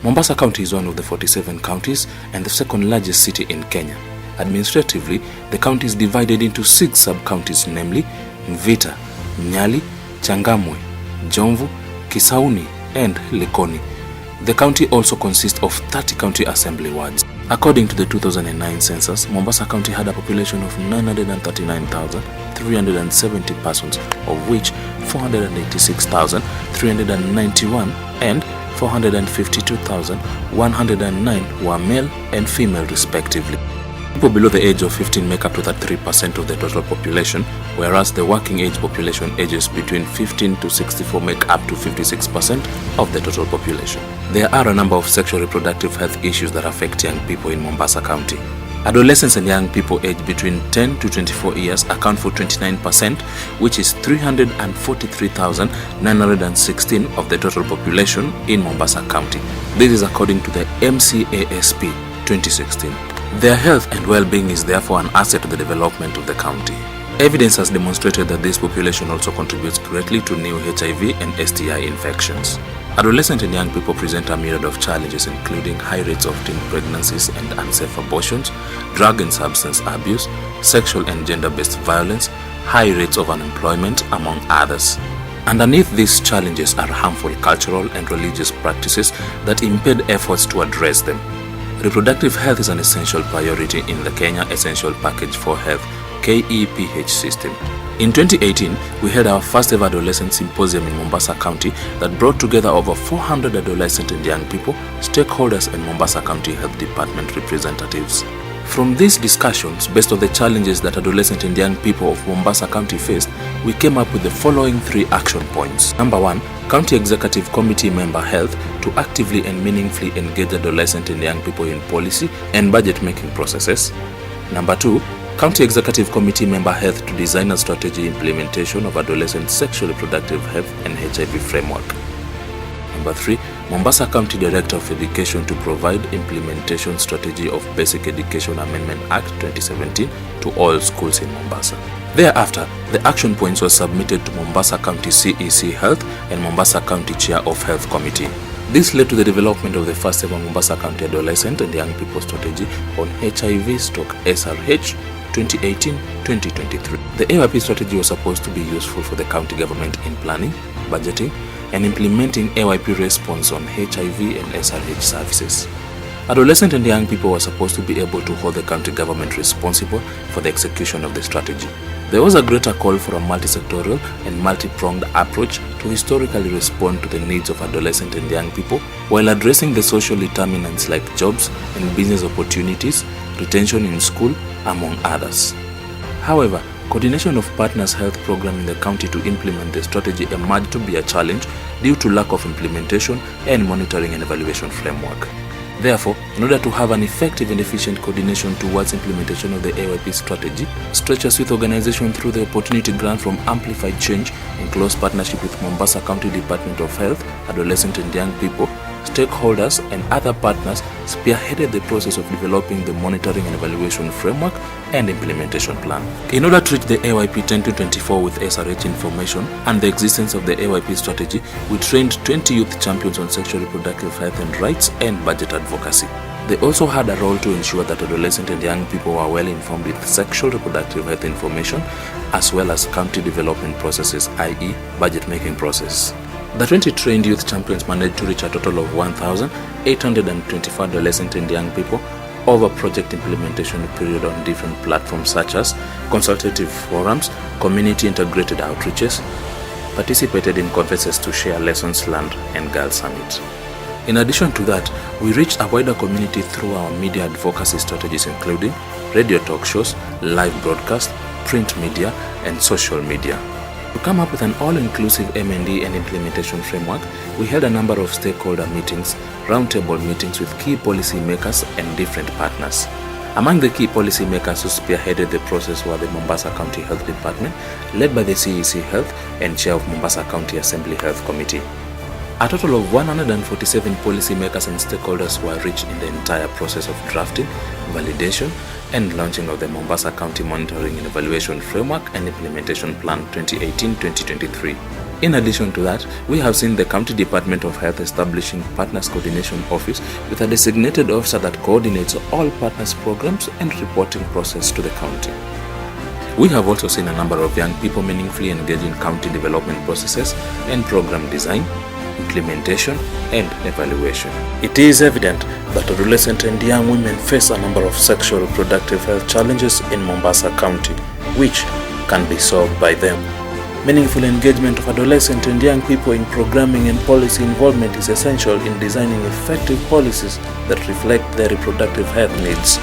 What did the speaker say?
Mombasa County is one of the 47 counties and the second largest city in Kenya. Administratively, the county is divided into 6 sub-counties, namely Mvita, Nyali, Changamwe, Jomvu, Kisauni and Likoni. The county also consists of 30 county assembly wards. According to the 2009 census, Mombasa County had a population of 939,370 persons, of which 486,391 and 452,109 were male and female respectively. People below the age of 15 make up to 33% of the total population, whereas the working age population ages between 15 to 64 make up to 56% of the total population. There are a number of sexual reproductive health issues that affect young people in Mombasa County. Adolescents and young people aged between 10 to 24 years account for 29%, which is 343,916 of the total population in Mombasa County. This is according to the MCASP 2016. Their health and well-being is therefore an asset to the development of the county. Evidence has demonstrated that this population also contributes greatly to new HIV and STI infections. Adolescent and young people present a myriad of challenges, including high rates of teen pregnancies and unsafe abortions, drug and substance abuse, sexual and gender-based violence, high rates of unemployment, among others. Underneath these challenges are harmful cultural and religious practices that impede efforts to address them. Reproductive health is an essential priority in the Kenya Essential Package for Health KEPH system. In 2018, we held our first ever adolescent symposium in Mombasa County that brought together over 400 adolescent and young people, stakeholders and Mombasa County Health Department representatives. From these discussions, based on the challenges that adolescent and young people of Mombasa County faced, we came up with the following 3 action points. Number 1, County Executive Committee member health to actively and meaningfully engage adolescent and young people in policy and budget making processes. Number 2, County Executive Committee member health to design a strategy implementation of adolescent sexual reproductive health and HIV framework. Number 3, Mombasa County Director of Education to provide implementation strategy of Basic Education Amendment Act 2017 to all schools in Mombasa. Thereafter, the action points were submitted to Mombasa County CEC Health and Mombasa County Chair of Health Committee. This led to the development of the first ever Mombasa County Adolescent and Young People Strategy on HIV/SRH 2018-2023. The AYP strategy was supposed to be useful for the county government in planning, budgeting, and implementing AYP response on HIV and SRH services. Adolescent and young people were supposed to be able to hold the county government responsible for the execution of the strategy. There was a greater call for a multi-sectoral and multi-pronged approach to historically respond to the needs of adolescent and young people while addressing the social determinants like jobs and business opportunities, retention in school, among others. However, coordination of partners' health program in the county to implement the strategy emerged to be a challenge due to lack of implementation and monitoring and evaluation framework. Therefore, in order to have an effective and efficient coordination towards implementation of the AYP strategy, Stretchers with organization through the opportunity grant from Amplifychange in close partnership with Mombasa County Department of Health, Adolescent and Young People, stakeholders and other partners spearheaded the process of developing the monitoring and evaluation framework and implementation plan. In order to reach the AYP 10-24 with SRH information and the existence of the AYP strategy, we trained 20 youth champions on sexual reproductive health and rights and budget advocacy. They also had a role to ensure that adolescent and young people were well informed with sexual reproductive health information as well as county development processes, i.e. budget making process. The 20 trained youth champions managed to reach a total of 1,824 adolescent and young people over project implementation period on different platforms such as consultative forums, community integrated outreaches, participated in conferences to share lessons learned, and Girl Summit. In addition to that, we reached a wider community through our media advocacy strategies including radio talk shows, live broadcast, print media, and social media. To come up with an all-inclusive M&E and implementation framework, we held a number of stakeholder meetings, roundtable meetings with key policy makers and different partners. Among the key policy makers who spearheaded the process were the Mombasa County Health Department, led by the CEC Health and Chair of Mombasa County Assembly Health Committee. A total of 147 policy makers and stakeholders were reached in the entire process of drafting, validation, and launching of the Mombasa County Monitoring and Evaluation Framework and Implementation Plan 2018-2023. In addition to that, we have seen the County Department of Health establishing Partners Coordination Office with a designated officer that coordinates all partners programs and reporting process to the county. We have also seen a number of young people meaningfully engage in county development processes and program design, implementation, and evaluation. It is evident that adolescent and young women face a number of sexual reproductive health challenges in Mombasa County, which can be solved by them. Meaningful engagement of adolescent and young people in programming and policy involvement is essential in designing effective policies that reflect their reproductive health needs.